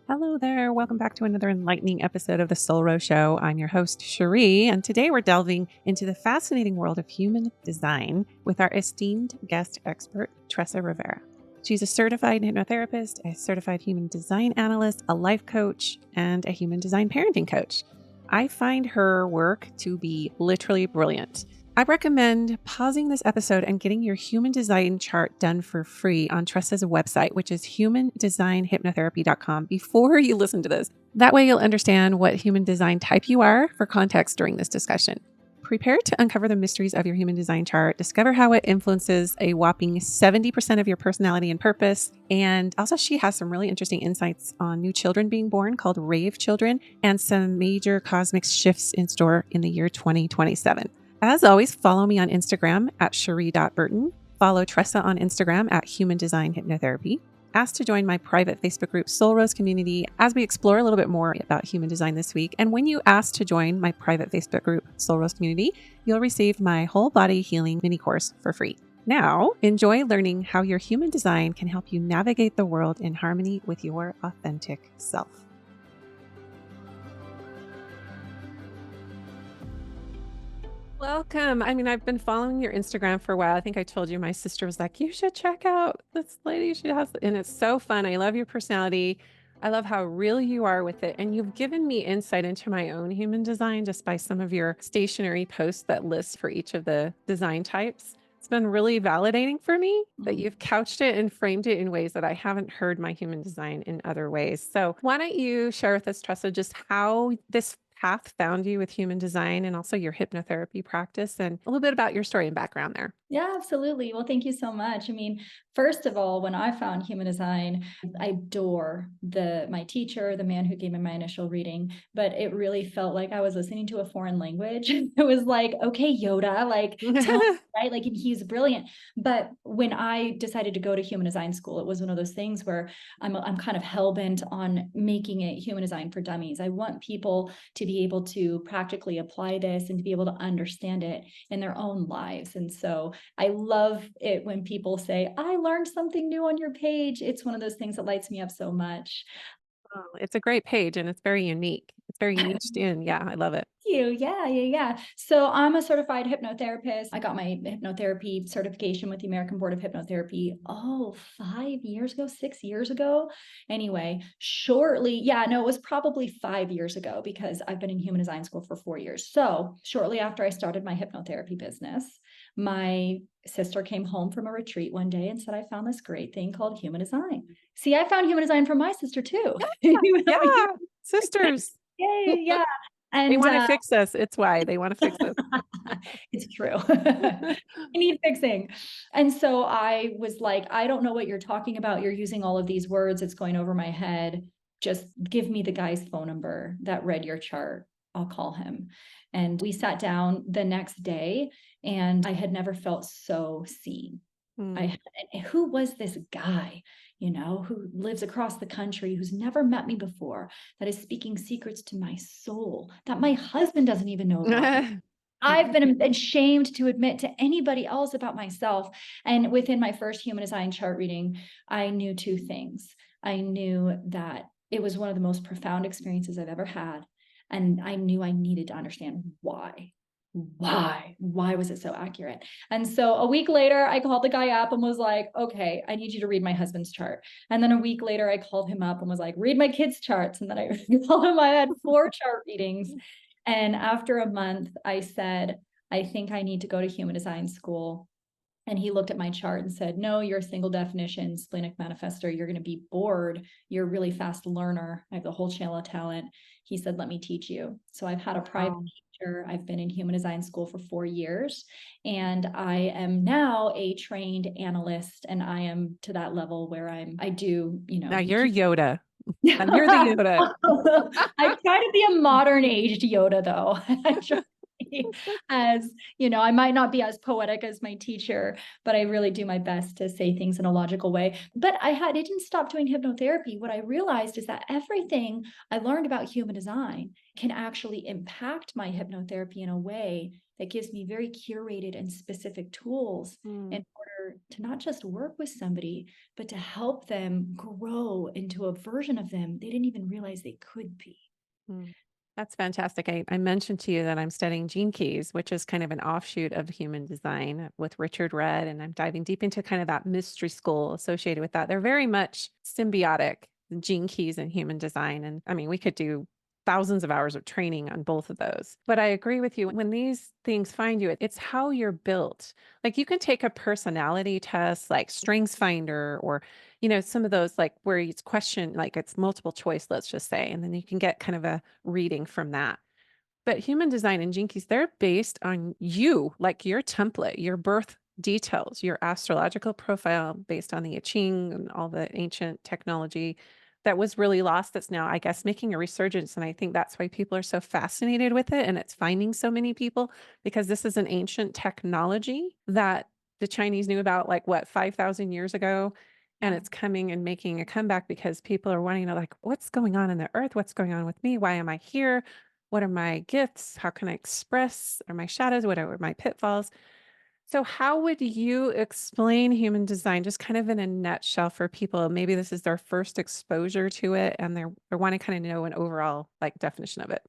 Hello there. Welcome back to another enlightening episode of The Soul Row Show. I'm your host, Cherie, and today we're delving into the fascinating world of human design with our esteemed guest expert, Tresa Rivera. She's a certified hypnotherapist, a certified human design analyst, a life coach, and a human design parenting coach. I find her work to be literally brilliant. I recommend pausing this episode and getting your human design chart done for free on Tresa's website, which is humandesignhypnotherapy.com, before you listen to this. That way you'll understand what human design type you are for context during this discussion. Prepare to uncover the mysteries of your human design chart, discover how it influences a whopping 70% of your personality and purpose. And also, she has some really interesting insights on new children being born called rave children and some major cosmic shifts in store in the year 2027. As always, follow me on Instagram at cherie.burton. Follow Tresa on Instagram at Human Design Hypnotherapy. Ask to join my private Facebook group, Soul Rose Community, as we explore a little bit more about human design this week. And when you ask to join my private Facebook group, Soul Rose Community, you'll receive my whole body healing mini course for free. Now, enjoy learning how your human design can help you navigate the world in harmony with your authentic self. Welcome. I've been following your Instagram for a while. I think I told you my sister was like, you should check out this lady. She has, and it's so fun. I love your personality. I love how real you are with it. And you've given me insight into my own human design just by some of your stationary posts that list for each of the design types. It's been really validating for me that you've couched it and framed it in ways that I haven't heard my human design in other ways. So why don't you share with us, Tresa, just how this path found you with human design and also your hypnotherapy practice and a little bit about your story and background there. Yeah, absolutely. Well, thank you so much. First of all, when I found human design, I adore my teacher, the man who gave me my initial reading, but it really felt like I was listening to a foreign language. It was like, okay, Yoda, like tell me, right? Like, and he's brilliant. But when I decided to go to human design school, it was one of those things where I'm kind of hell-bent on making it human design for dummies. I want people to be able to practically apply this and to be able to understand it in their own lives. And so I love it when people say, I learned something new on your page. It's one of those things that lights me up so much. Oh, it's a great page and it's very unique. It's very niched in. Yeah, I love it. You. Yeah. So I'm a certified hypnotherapist. I got my hypnotherapy certification with the American Board of Hypnotherapy, 5 years ago, 6 years ago. Anyway, it was probably 5 years ago because I've been in human design school for 4 years. So shortly after I started my hypnotherapy business, my sister came home from a retreat one day and said, I found this great thing called human design. See, I found human design from my sister too. Yeah, sisters. Yay, yeah. They And want to fix us. It's why they want to fix us. it's true. I need fixing. And so I was like, I don't know what you're talking about. You're using all of these words. It's going over my head. Just give me the guy's phone number that read your chart. I'll call him. And we sat down the next day, and I had never felt so seen. Mm. Who was this guy, who lives across the country, who's never met me before, that is speaking secrets to my soul that my husband doesn't even know about me. I've been ashamed to admit to anybody else about myself. And within my first human design chart reading, I knew two things. I knew that it was one of the most profound experiences I've ever had. And I knew I needed to understand why. Why was it so accurate? And so a week later, I called the guy up and was like, okay, I need you to read my husband's chart. And then a week later, I called him up and was like, read my kids' charts. And then I told him I had 4 chart readings. And after a month, I said, I think I need to go to human design school. And he looked at my chart and said, no, you're a single definition splenic manifestor. You're going to be bored. You're a really fast learner. I have the whole channel of talent. He said, let me teach you. So I've had a private teacher. I've been in human design school for 4 years. And I am now a trained analyst. And I am to that level where I do, Now you're Yoda. Now you're the Yoda. I try to be a modern aged Yoda, though. I try as I might not be as poetic as my teacher, but I really do my best to say things in a logical way. But I didn't stop doing hypnotherapy. What I realized is that everything I learned about human design can actually impact my hypnotherapy in a way that gives me very curated and specific tools in order here to not just work with somebody, but to help them grow into a version of them they didn't even realize they could be. Mm. That's fantastic. I mentioned to you that I'm studying Gene Keys, which is kind of an offshoot of human design with Richard Red. And I'm diving deep into kind of that mystery school associated with that. They're very much symbiotic, Gene Keys and human design. And I mean, we could do thousands of hours of training on both of those. But I agree with you. When these things find you, it's how you're built. Like you can take a personality test, like Strengths Finder, or some of those like where it's question, like it's multiple choice, let's just say, and then you can get kind of a reading from that. But human design and Jinkies, they're based on you, like your template, your birth details, your astrological profile based on the I Ching and all the ancient technology that was really lost. That's now, I guess, making a resurgence. And I think that's why people are so fascinated with it. And it's finding so many people because this is an ancient technology that the Chinese knew about, like, what, 5,000 years ago. And Yeah. it's coming and making a comeback because people are wanting to know, like, what's going on in the earth? What's going on with me? Why am I here? What are my gifts? How can I express? Are my shadows? What are my pitfalls? So, how would you explain human design, just kind of in a nutshell for people? Maybe this is their first exposure to it, and they want to kind of know an overall like definition of it.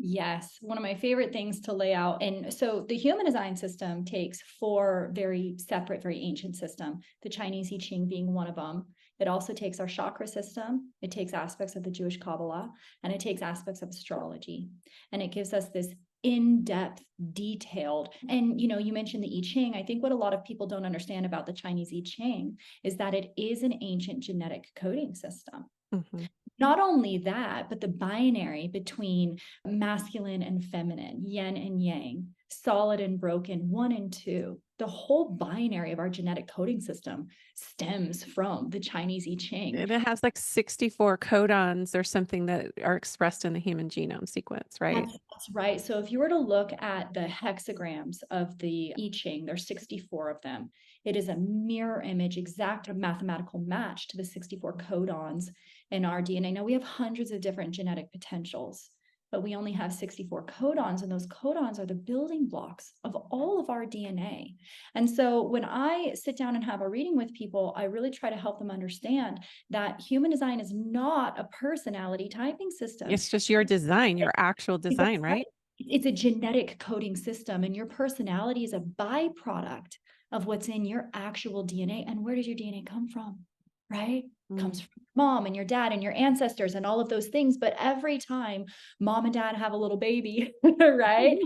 Yes, one of my favorite things to lay out. And so the human design system takes four very separate, very ancient systems, the Chinese I Ching being one of them. It also takes our chakra system, it takes aspects of the Jewish Kabbalah, and it takes aspects of astrology. And it gives us this in-depth, detailed, and you mentioned the I Ching. I think what a lot of people don't understand about the Chinese I Ching is that it is an ancient genetic coding system. Hmm. Not only that, but the binary between masculine and feminine, yin and yang, solid and broken, one and two. The whole binary of our genetic coding system stems from the Chinese I Ching. And it has like 64 codons or something that are expressed in the human genome sequence, right? That's right. So if you were to look at the hexagrams of the I Ching, there's 64 of them. It is a mirror image, exact mathematical match to the 64 codons in our DNA. Now we have hundreds of different genetic potentials, but we only have 64 codons, and those codons are the building blocks of all of our DNA. And so when I sit down and have a reading with people, I really try to help them understand that human design is not a personality typing system. It's just your design, your actual That's design, right. right? It's a genetic coding system, and your personality is a byproduct of what's in your actual DNA. And where does your DNA come from? Right? Comes Mm. from your mom and your dad and your ancestors and all of those things. But every time mom and dad have a little baby, right?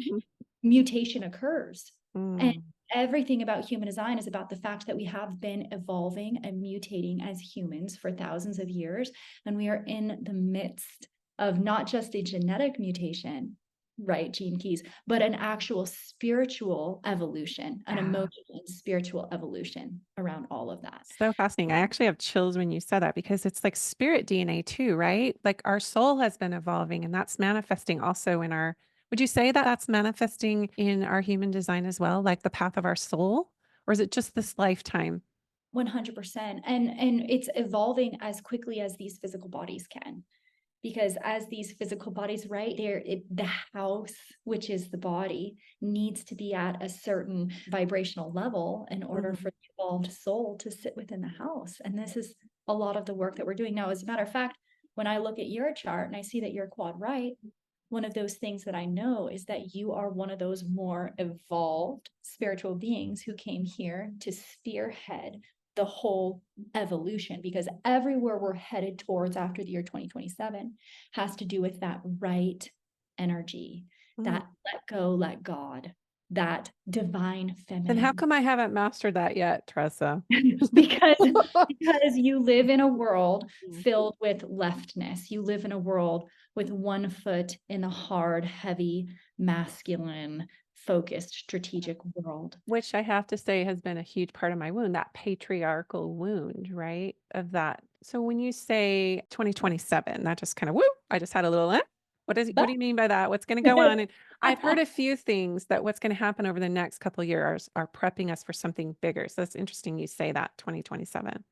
Mutation occurs. And Mm. everything about human design is about the fact that we have been evolving and mutating as humans for thousands of years. And we are in the midst of not just a genetic mutation, right, Gene Keys, but an actual spiritual evolution, an Yeah. emotional and spiritual evolution around all of that. So fascinating. I actually have chills when you said that because it's like spirit DNA too, right? Like our soul has been evolving and that's manifesting also in our, would you say that that's manifesting in our human design as well, like the path of our soul? Or is it just this lifetime? 100%. And it's evolving as quickly as these physical bodies can. Because as these physical bodies, right there, the house, which is the body, needs to be at a certain vibrational level in order Mhm. for the evolved soul to sit within the house. And this is a lot of the work that we're doing now. As a matter of fact, when I look at your chart and I see that you're quad right, one of those things that I know is that you are one of those more evolved spiritual beings who came here to spearhead the whole evolution, because everywhere we're headed towards after the year 2027 has to do with that right energy, Mm. that let go, let God, that divine Then how feminine. come I haven't mastered that yet, Tressa? because because you live in a world Mm. filled with leftness. You live in a world with one foot in the hard, heavy, masculine, focused, strategic world. Which I have to say has been a huge part of my wound, that patriarchal wound, right? Of that. So when you say 2027, that just kind of woo, I just had a little, what do you mean by that? What's going to go on? And I've heard a few things that what's going to happen over the next couple of years are prepping us for something bigger. So that's interesting you say that 2027.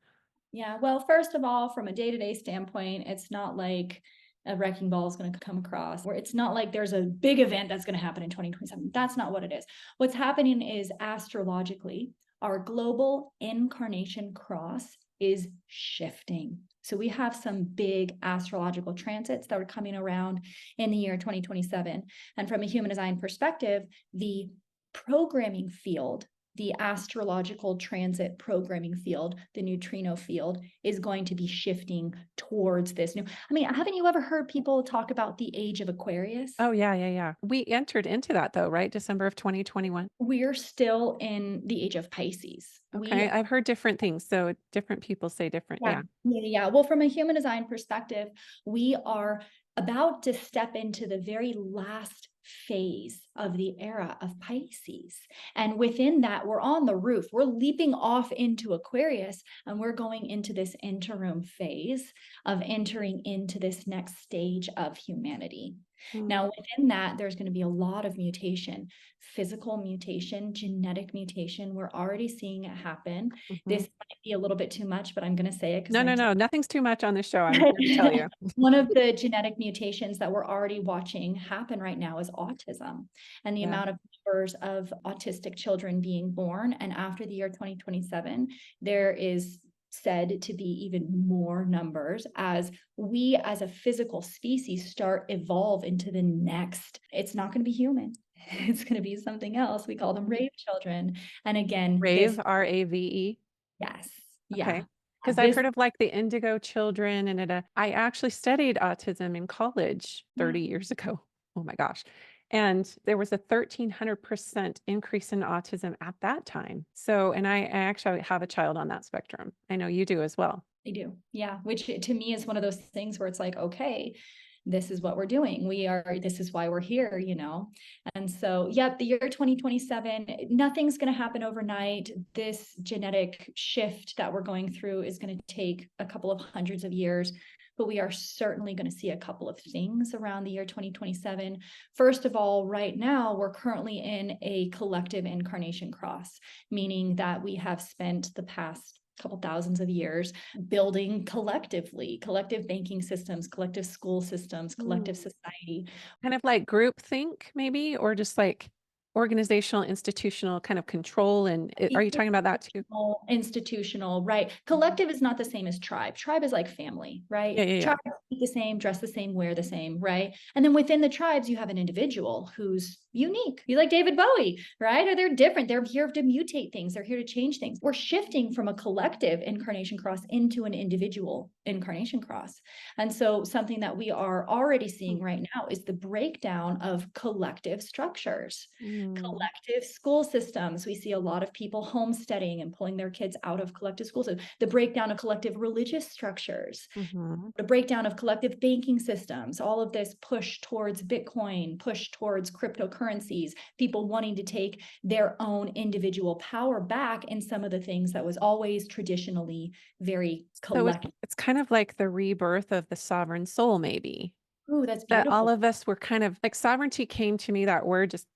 Yeah, well, first of all, from a day-to-day standpoint, it's not like a wrecking ball is going to come across, or it's not like there's a big event that's going to happen in 2027. That's not what it is. What's happening is astrologically, our global incarnation cross is shifting. So we have some big astrological transits that are coming around in the year 2027. And from a human design perspective, the programming field, the astrological transit programming field, the neutrino field, is going to be shifting towards this new. I mean, haven't you ever heard people talk about the age of Aquarius? Oh, yeah, yeah, yeah. We entered into that though, right? December of 2021. We're still in the age of Pisces. We Okay. I've heard different things. So different people say different. Yeah, Yeah. yeah. Well, from a human design perspective, we are about to step into the very last phase of the era of Pisces. And within that, we're on the roof. We're leaping off into Aquarius, and we're going into this interim phase of entering into this next stage of humanity. Mm, Now, within that, there's going to be a lot of mutation, physical mutation, genetic mutation. We're already seeing it happen. This mhm. might be a little bit too much, but I'm going to say it because No, I no, just no. Nothing's too much on this show. I'm here to tell you. one of the genetic mutations that we're already watching happen right now is autism, and the Yeah. amount of numbers of autistic children being born. And after the year 2027, there is said to be even more numbers as we as a physical species start evolve into the next. It's not going to be human. It's going to be something else. We call them Mhm. rave children. And again, Rave, this, RAVE. yes, Okay. yeah. Because I've This, heard of like the indigo children and I actually studied autism in college yeah. 30 years ago. Oh my gosh. And there was a 1300% increase in autism at that time. So, and I actually have a child on that spectrum. I know you do as well. They do. Yeah. Which to me is one of those things where it's like, okay, this is what we're doing. This is why we're here, you know? And so, yep, the year 2027, nothing's going to happen overnight. This genetic shift that we're going through is going to take a couple of hundreds of years, but we are certainly going to see a couple of things around the year 2027. First of all, right now, we're currently in a collective incarnation cross, meaning that we have spent the past couple thousands of years building collectively, collective banking systems, collective school systems, collective Mm. society. Kind of like group think, maybe, or just like organizational, institutional kind of control. And are you talking about that too? Institutional, right? Mhm. Collective is not the same as tribe. Tribe is like family, Yeah, right? yeah, yeah. Tribes eat the same, dress the same, wear the same, right? And then within the tribes, you have an individual who's unique. You like David Bowie, right? Or they're different. They're here to mutate things. They're here to change things. We're shifting from a collective incarnation cross into an individual incarnation cross. And so something that we are already seeing right now is the breakdown of collective structures. Mm. Collective school systems. We see a lot of people homesteading and pulling their kids out of collective schools. The breakdown of collective religious structures, Mhm. the breakdown of collective banking systems, all of this push towards Bitcoin, push towards cryptocurrencies, people wanting to take their own individual power back in some of the things that was always traditionally very So collective. it's kind of like the rebirth of the sovereign soul, maybe. Ooh, that's That all beautiful. of us were kind of like sovereignty came to me, that word just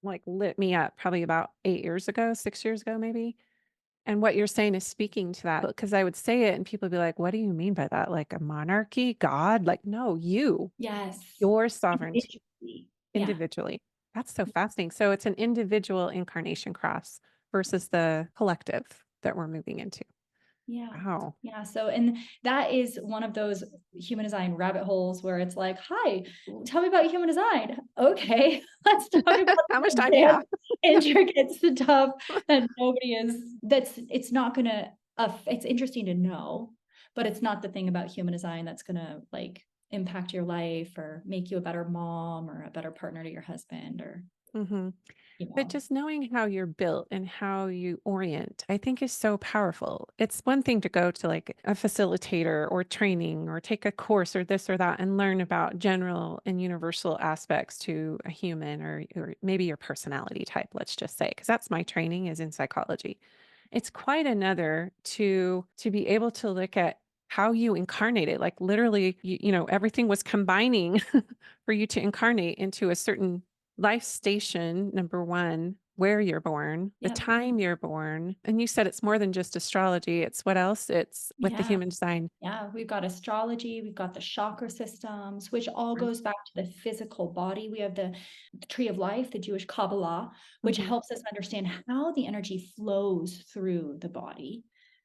like lit me up probably about 8 years ago, 6 years ago, maybe. And what you're saying is speaking to that because I would say it and people would be like, what do you mean by that? Like a monarchy, God? Like, no, Yes. your sovereignty Individually. Yeah. individually. That's so fascinating. So it's an individual incarnation cross versus the collective that we're moving into. Yeah. Wow. Yeah. So, and that is one of those human design rabbit holes where it's like, hi, tell me about human design. Okay. Let's talk about How much the time do you have? advanced, intricate stuff that it's not going to, it's interesting to know, but it's not the thing about human design that's going to like impact your life or make you a better mom or a better partner to your husband or, hmm you But know. just knowing how you're built and how you orient, I think is so powerful. It's one thing to go to like a facilitator or training or take a course or this or that and learn about general and universal aspects to a human or maybe your personality type, let's just say, because that's my training is in psychology. It's quite another to be able to look at how you incarnate it. Like literally, everything was combining for you to incarnate into a certain life station, number one, where you're born, the Yep. time you're born. And you said it's more than just astrology. It's what else? It's with the Yeah. human design. Yeah, we've got astrology, we've got the chakra systems, which all goes back to the physical body. We have the tree of life, the Jewish Kabbalah, which Mhm. helps us understand how the energy flows through the body,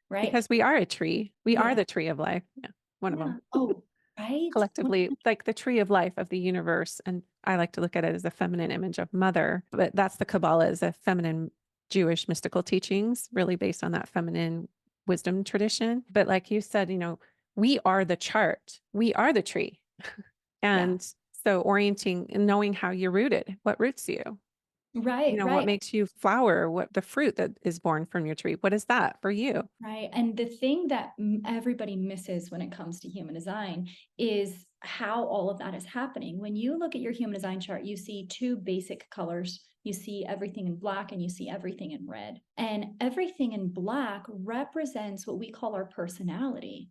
right? Because we are a tree. We are Yeah, the tree of life. Yeah, one of yeah. them. Oh, right? Collectively, like the tree of life of the universe, and I like to look at it as a feminine image of mother, but that's the Kabbalah is a feminine Jewish mystical teachings, really based on that feminine wisdom tradition. But like you said, we are the chart. We are the tree. Yeah. And so orienting and knowing how you're rooted, what roots you, Right, what right. makes you flower, what the fruit that is born from your tree, what is that for you? Right. And the thing that everybody misses when it comes to human design is how all of that is happening. When you look at your human design chart, you see two basic colors. You see everything in black and you see everything in red. And everything in black represents what we call our personality.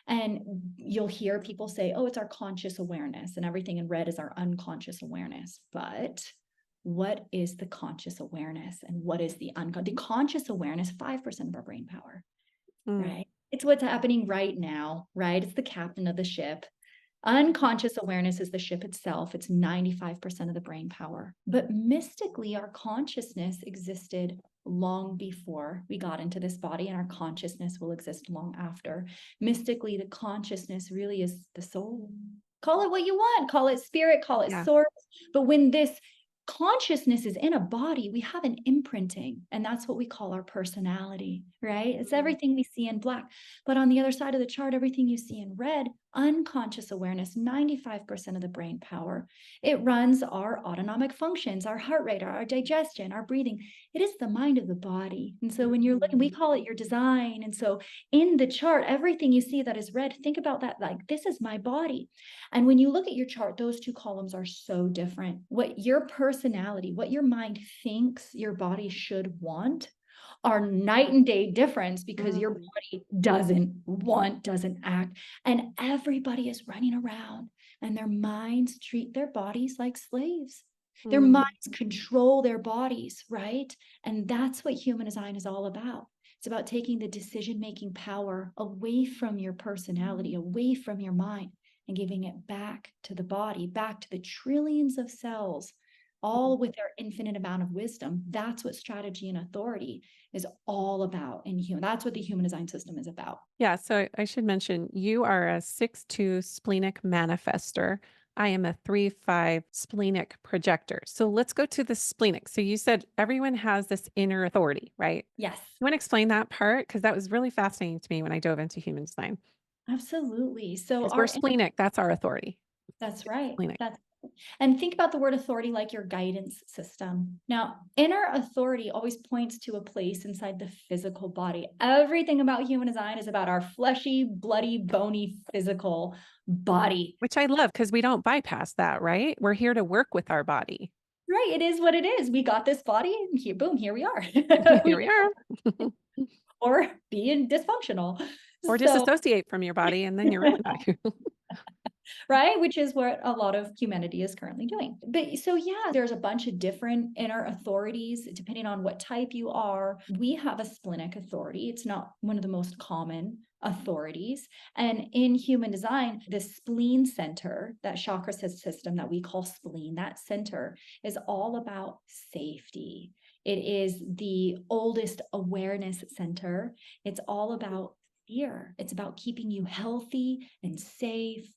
And you'll hear people say, oh, it's our conscious awareness, and everything in red is our unconscious awareness. But what is the conscious awareness and what is the unconscious? The conscious awareness, 5% of our brain power. Mm, Right? It's what's happening right now, right? It's the captain of the ship. Unconscious awareness is the ship itself. It's 95% of the brain power. But mystically, our consciousness existed long before we got into this body, and our consciousness will exist long after. Mystically, the consciousness really is the soul. Call it what you want, call it spirit, call it yeah. source. But when this consciousness is in a body, we have an imprinting, and that's what we call our personality, right? It's Mm, everything we see in black. But on the other side of the chart, everything you see in red, unconscious awareness, 95% of the brain power. It runs our autonomic functions, our heart rate, our digestion, our breathing. It is the mind of the body. And so when you're looking, we mm, call it your design. And so in the chart, everything you see that is red, think about that like this is my body. And when you look at your chart, those two columns are so different. What your personality, what your mind thinks your body should want are night and day difference because your mm, body doesn't want, doesn't act. And everybody is running around and their minds treat their bodies like slaves. Their mm. minds control their bodies, right? And that's what human design is all about. It's about taking the decision making power away from your personality, away from your mind, and giving it back to the body, back to the trillions of cells, all with their infinite amount of wisdom. That's what strategy and authority is all about in human. That's what the human design system is about. Yeah, so I should mention you are a 6-2 splenic manifestor. I am a 3-5 splenic projector. So let's go to the splenic. So you said everyone has this inner authority, right? Yes, You want to explain that part? Because that was really fascinating to me when I dove into human design. absolutely. So Because we're our splenic, that's our authority. that's right. Splenic. That's and think about the word authority like your guidance system. Now, inner authority always points to a place inside the physical body. Everything about human design is about our fleshy, bloody, bony physical body. Which I love because we don't bypass that, right? We're here to work with our body. Right, it is what it is. We got this body and here boom, here we are. Here we are. Or being dysfunctional. Or So disassociate from your body and then you're really not here. right? Which is what a lot of humanity is currently doing. But so, yeah, there's a bunch of different inner authorities depending on what type you are. We have a splenic authority. It's not one of the most common authorities. And in human design, the spleen center, that chakra system that we call spleen, that center is all about safety. It is the oldest awareness center. It's all about fear. It's about keeping you healthy and safe.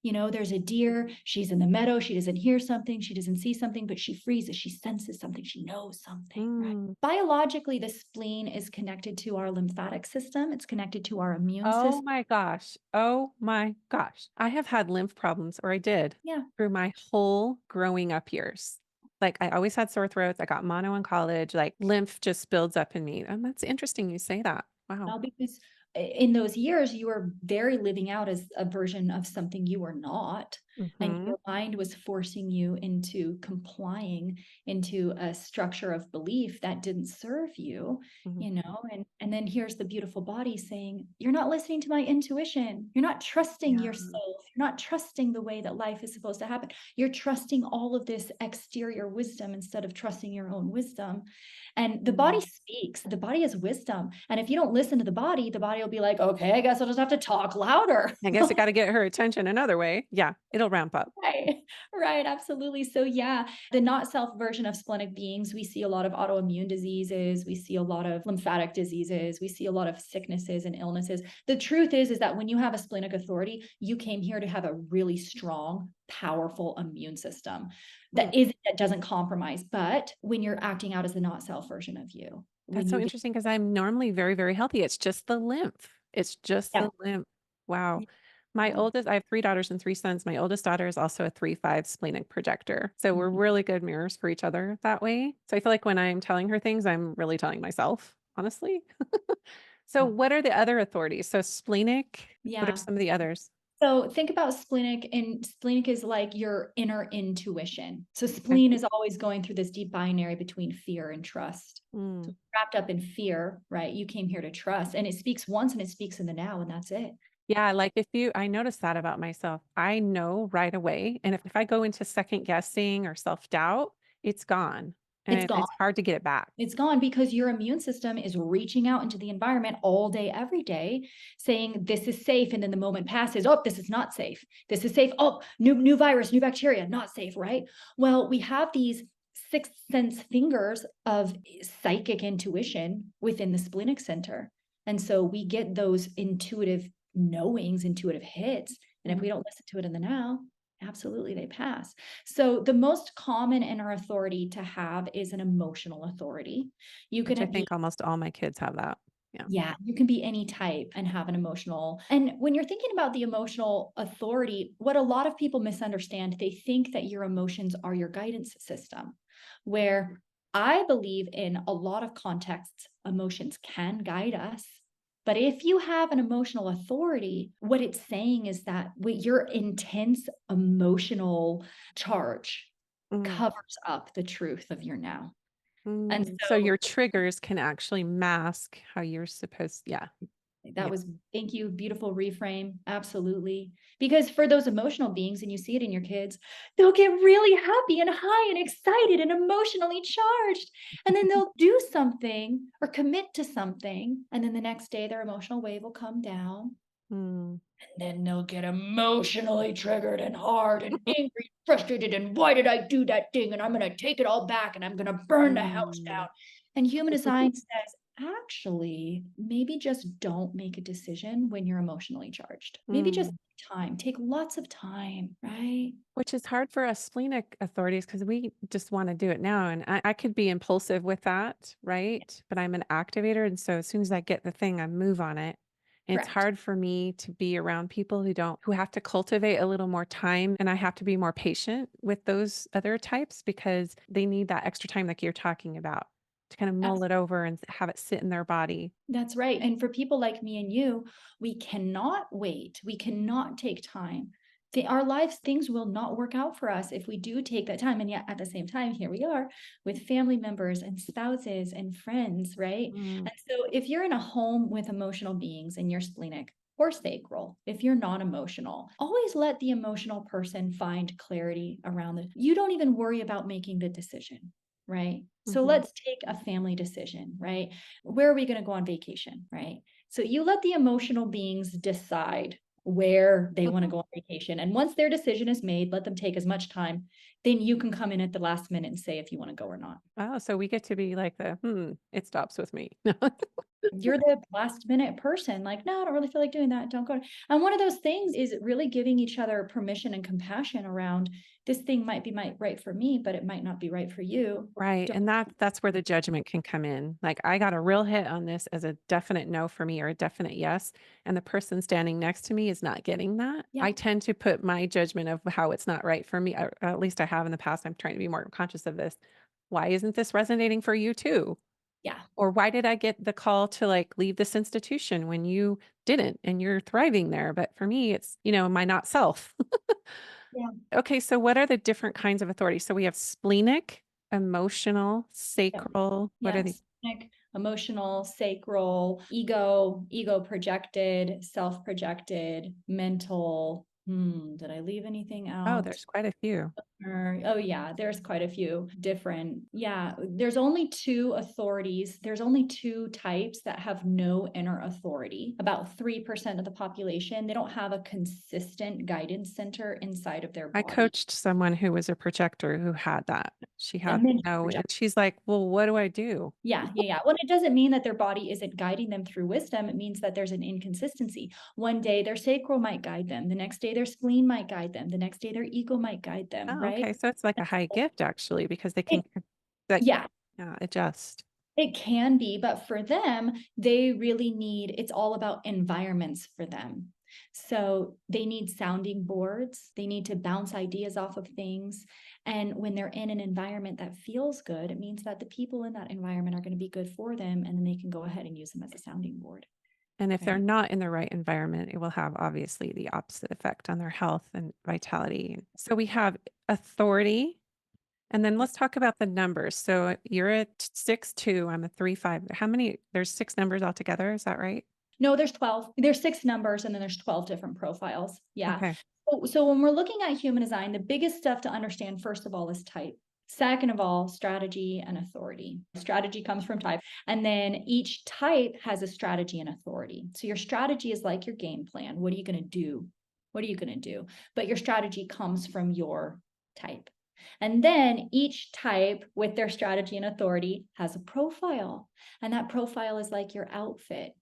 There's a deer, she's in the meadow, she doesn't hear something, she doesn't see something, but she freezes, she senses something, she knows something, right? Mm. Biologically, the spleen is connected to our lymphatic system, it's connected to our immune Oh system. my gosh. Oh my gosh. I have had lymph problems, or I did, Yeah, through my whole growing up years. Like I always had sore throats. I got mono in college. Like lymph just builds up in me. And that's interesting you say that. Wow. now because in those years, you were very living out as a version of something you were not. and Mhm. your mind was forcing you into complying into a structure of belief that didn't serve you, Mhm. and then here's the beautiful body saying, you're not listening to my intuition, you're not trusting Yeah. yourself, you're not trusting the way that life is supposed to happen, you're trusting all of this exterior wisdom instead of trusting your own wisdom. And the body Mm. speaks, the body has wisdom, and if you don't listen to the body will be like, okay, I guess I'll just have to talk louder. I guess I gotta get her attention another way. Yeah, it'll ramp up. Right, right, absolutely. So, yeah, the not self version of splenic beings, we see a lot of autoimmune diseases, we see a lot of lymphatic diseases, we see a lot of sicknesses and illnesses. The truth is that when you have a splenic authority, you came here to have a really strong, powerful immune system Mm. that doesn't compromise. But when you're acting out as the not self version of you, when That's so you get, interesting because 'cause I'm normally very, very healthy. It's just the lymph. It's just yeah, the lymph. Wow. My yeah, oldest I have 3 daughters and 3 sons. My oldest daughter is also a 3-5 splenic projector. So we're mhm, really good mirrors for each other that way. So I feel like when I'm telling her things, I'm really telling myself, honestly. So yeah. what are the other authorities? So splenic, what are Yeah. some of the others? So think about splenic, and splenic is like your inner intuition. So Okay. spleen is always going through this deep binary between fear and trust. So Mm. wrapped up in fear, right? You came here to trust, and it speaks once and it speaks in the now, and that's it. Yeah, like I noticed that about myself. I know right away. And if I go into second guessing or self-doubt, it's gone. It's And gone. it's hard to get it back. It's gone because your immune system is reaching out into the environment all day, every day, saying this is safe. And then the moment passes, oh, this is not safe. This is safe. Oh, new virus, new bacteria, not safe, right? Well, we have these sixth sense fingers of psychic intuition within the splenic center. And so we get those intuitive knowings, intuitive hits. And if Mm. we don't listen to it in the now, absolutely they pass. So the most common inner authority to have is an emotional authority. You Which I can be think almost all my kids have that. Yeah. Yeah, you can be any type and have an emotional. And when you're thinking about the emotional authority, what a lot of people misunderstand, they think that your emotions are your guidance system, where I believe in a lot of contexts, emotions can guide us. But if you have an emotional authority, what it's saying is that with your intense emotional charge Mm. covers up the truth of your now. And Mm. So so your triggers can actually mask how you're supposed yeah. that Yeah. was thank you, beautiful reframe, absolutely. Because for those emotional beings, and you see it in your kids, they'll get really happy and high and excited and emotionally charged, and then they'll do something or commit to something, and then the next day their emotional wave will come down, Mm. and then they'll get emotionally triggered and hard and angry, frustrated, and why did I do that thing? And I'm gonna take it all back and I'm gonna burn the house Mm. down. And human design says, actually, maybe just don't make a decision when you're emotionally charged. Maybe just Mm. take lots of time, right? Which is hard for us splenic authorities because we just want to do it now. And I could be impulsive with that, right? But I'm an activator. And so as soon as I get the thing, I move on it. And it's Correct. hard for me to be around people who have to cultivate a little more time. And I have to be more patient with those other types because they need that extra time, like you're talking about, to kind of mull it over and have it sit in their body. That's right. And for people like me and you, we cannot wait. We cannot take time. Our lives, things will not work out for us if we do take that time. And yet, at the same time, here we are with family members and spouses and friends, right? Mm. And so, if you're in a home with emotional beings and you're splenic or sacral, if you're non emotional, always let the emotional person find clarity around it. You don't even worry about making the decision, right? So, Hmm. let's take a family decision, right? Where are we going to go on vacation, right? So you let the emotional beings decide where they want to go on vacation. And once their decision is made, let them take as much time. Then you can come in at the last minute and say if you want to go or not. Oh, so we get to be like it stops with me. You're the last minute person, like, no, I don't really feel like doing that. Don't go. And one of those things is really giving each other permission and compassion around this thing might right for me, but it might not be right for you. Right, Don't, and that's where the judgment can come in. Like, I got a real hit on this as a definite no for me or a definite yes, and the person standing next to me is not getting that. yeah, I tend to put my judgment of how it's not right for me, or at least I have in the past. I'm trying to be more conscious of this. Why isn't this resonating for you too? yeah. Or why did I get the call to like leave this institution when you didn't and you're thriving there? But for me, it's, my not self. Yeah. Okay, so what are the different kinds of authority? So we have splenic, emotional, Yep. sacral. What are the Yes. Like emotional, sacral, ego projected, self-projected, mental. Did I leave anything Oh, out? there's quite a few. Oh yeah, there's quite a few different. Yeah, there's only two authorities. There's only two types that have no inner authority. About 3% of the population, they don't have a consistent guidance center inside of their I body. coached someone who was a projector who had that. She A had mental no, and projector. she's like, well, what do I do? Yeah. Well, it doesn't mean that their body isn't guiding them through wisdom. It means that there's an inconsistency. One day their sacral might guide them. The next day their spleen might guide them. The next day their ego might guide them, Oh, right? okay. So it's like a high gift actually, because they can It, like yeah, adjust. it can be, but for them, they really need, it's all about environments for them. So they need sounding boards. They need to bounce ideas off of things. And when they're in an environment that feels good, it means that the people in that environment are going to be good for them. And then they can go ahead and use them as a sounding board, And if they're right? not in the right environment, it will have obviously the opposite effect on their health and vitality. So we have authority. And then let's talk about the numbers. So you're a 6'2", I'm a 3'5". How many? There's 6 numbers altogether. Is that right? No, there's 12. There's 6 numbers and then there's 12 different profiles. Yeah. Okay. So when we're looking at human design, the biggest stuff to understand, first of all, is type. Second of all, strategy and authority. Strategy comes from type. And then each type has a strategy and authority. So your strategy is like your game plan. What are you going to do? What are you going to do? But your strategy comes from your type. And then each type with their strategy and authority has a profile. And that profile is like your outfit.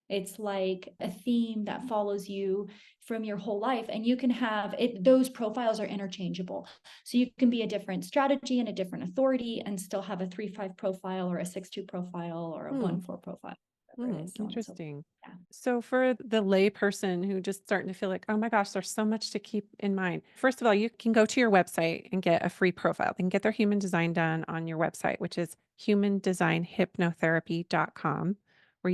It's like a theme that follows you from your whole life. And you can have it, those profiles are interchangeable. So you can be a different strategy and a different authority and still have a 3-5 profile or a 6-2 profile or a Hmm. 1-4 profile, whatever it is, so on and so forth. Interesting. Yeah. So for the lay person who just starting to feel like, oh my gosh, there's so much to keep in mind. First of all, you can go to your website and get a free profile. They can get their human design done on your website, which is humandesignhypnotherapy.com, where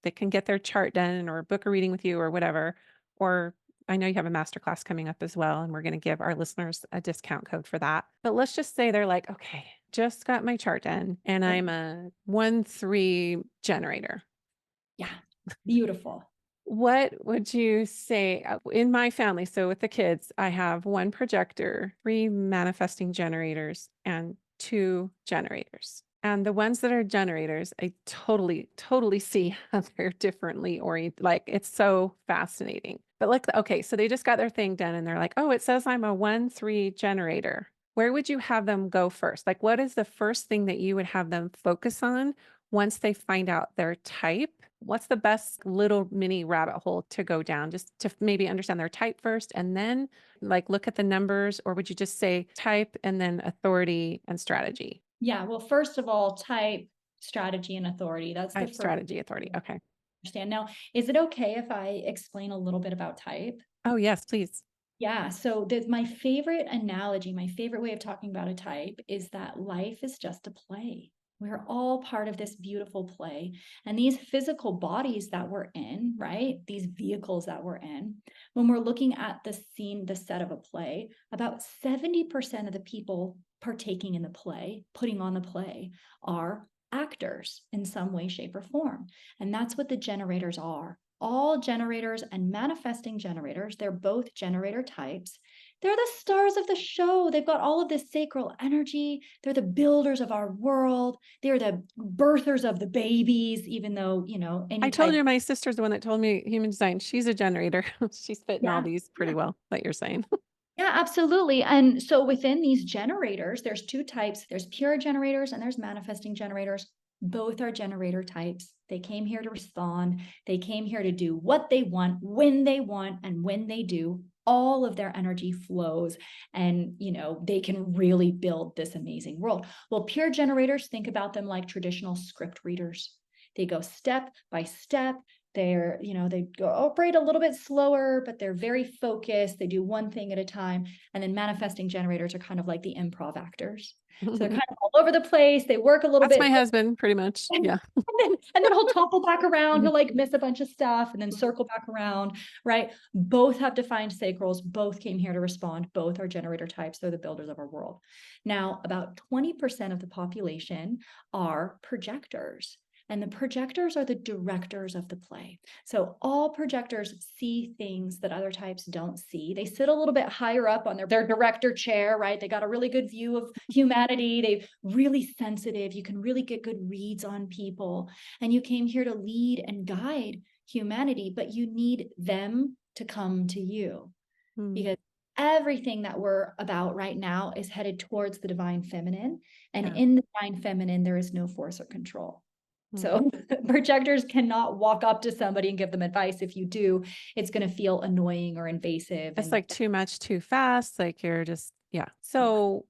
they can get their chart done or book a reading with you or whatever. Or I know you have a masterclass coming up as well, and we're going to give our listeners a discount code for that. But let's just say they're like, okay, just got my chart done and Yep. I'm a 1-3 generator. Yeah. Beautiful. What would you say in my family? So with the kids, I have 1 projector, 3 manifesting generators, and 2 generators. And the ones that are generators, I totally see how they're differently oriented. Like it's so fascinating. But like, okay, so they just got their thing done and they're like, oh, it says I'm a 1-3 generator. Where would you have them go first? Like, what is the first thing that you would have them focus on once they find out their type? What's the best little mini rabbit hole to go down just to maybe understand their type first and then like look at the numbers? Or would you just say type and then authority and strategy? Yeah. Well, first of all, type, strategy, and authority. That's the Type, first strategy, authority. thing to Okay. understand. Now, is it okay if I explain a little bit about type? Oh, yes, please. Yeah, so my favorite analogy, my favorite way of talking about a type is that life is just a play. We're all part of this beautiful play. And these physical bodies that we're in, right? These vehicles that we're in, when we're looking at the scene, the set of a play, about 70% of the people partaking in the play, putting on the play, are actors in some way, shape, or form. And that's what the generators are. All generators and manifesting generators, they're both generator types. They're the stars of the show. They've got all of this sacral energy. They're the builders of our world. They're the birthers of the babies, even though, I any told type. you my sister's the one that told me human design. She's a generator. She's fitting all Yeah. these pretty well that you're saying. Yeah, absolutely. And so within these generators, there's two types. There's pure generators and there's manifesting generators. Both are generator types. They came here to respond. They came here to do what they want, and when they do, all of their energy flows and, they can really build this amazing world. Well, pure generators, think about them like traditional script readers. They go step by step, They're, they go operate a little bit slower, but they're very focused. They do one thing at a time. And then manifesting generators are kind of like the improv actors. So they're kind of all over the place. They work a little That's bit. my husband, pretty much. Yeah. And then he'll topple back around. He'll like miss a bunch of stuff and then circle back around, right? Both have defined sacrals. Both came here to respond. Both are generator types. They're the builders of our world. Now, about 20% of the population are projectors. And the projectors are the directors of the play. So all projectors see things that other types don't see. They sit a little bit higher up on their director chair, right? They got a really good view of humanity. They're really sensitive. You can really get good reads on people. And you came here to lead and guide humanity, but you need them to come to you. Because everything that we're about right now is headed towards the divine feminine. And in the divine feminine, there is no force or control. So projectors cannot walk up to somebody and give them advice. If you do, it's going to feel annoying or invasive. It's like too much, too fast. Like you're just, yeah. So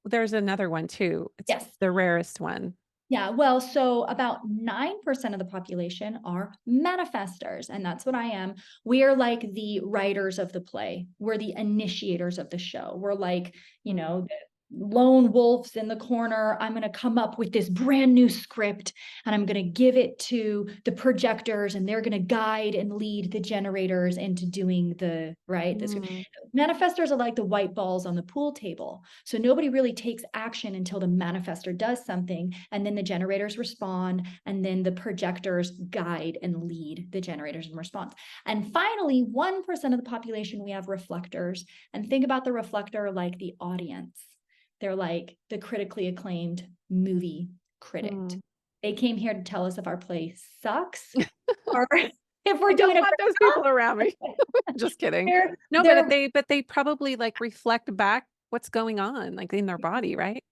there's another one too. It's the rarest one. Yeah, well, so about 9% of the population are manifestors, and that's what I am. We are like the writers of the play. We're the initiators of the show. We're like, the lone wolves in the corner. I'm going to come up with this brand new script and I'm going to give it to the projectors and they're going to guide and lead the generators into doing the right. Manifestors are like the white balls on the pool table. So nobody really takes action until the manifestor does something and then the generators respond and then the projectors guide and lead the generators in response. And finally, 1% of the population, we have reflectors. And think about the reflector like the audience. They're like the critically acclaimed movie critic. They came here to tell us if our play sucks or if we're doing want those people around me. Just kidding. No, but they probably like reflect back what's going on like in their body, right?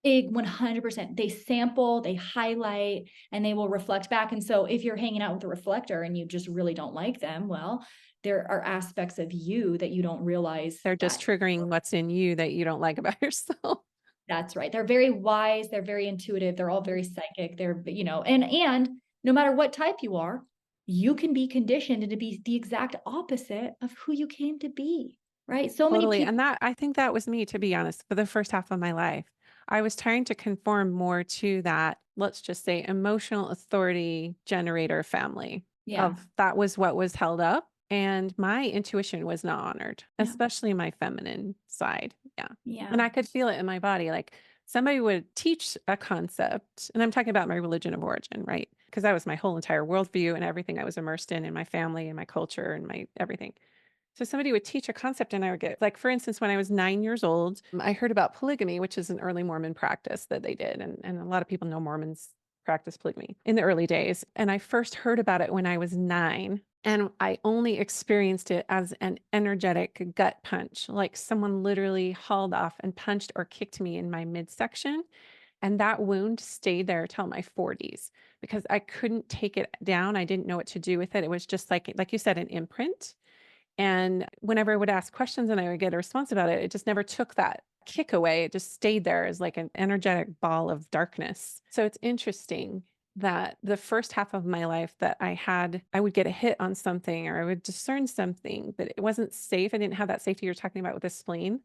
100%. They sample, they highlight, and they will reflect back. And so if you're hanging out with a reflector and you just really don't like them, well, there are aspects of you that you don't realize. They're just triggering what's in you that you don't like about yourself. That's right. They're very wise. They're very intuitive. They're all very psychic. They're, and no matter what type you are, you can be conditioned to be the exact opposite of who you came to be. Right. So many Totally. people. And I think that was me, to be honest, for the first half of my life. I was trying to conform more to that, let's just say, emotional authority generator family that was what was held up. And my intuition was not honored, especially my feminine side. Yeah. And I could feel it in my body. Like somebody would teach a concept, and I'm talking about my religion of origin, right? Because that was my whole entire worldview and everything I was immersed in my family and my culture and my everything. So somebody would teach a concept and I would get, like, for instance, when I was 9 years old, I heard about polygamy, which is an early Mormon practice that they did. And a lot of people know Mormons practice polygamy in the early days. And I first heard about it when I was 9. And I only experienced it as an energetic gut punch, like someone literally hauled off and punched or kicked me in my midsection. And that wound stayed there till my 40s because I couldn't take it down. I didn't know what to do with it. It was just like you said, an imprint. And whenever I would ask questions and I would get a response about it, it just never took that kick away. It just stayed there as like an energetic ball of darkness. So it's interesting that the first half of my life that I would get a hit on something or I would discern something, but it wasn't safe. I didn't have that safety you're talking about with the spleen,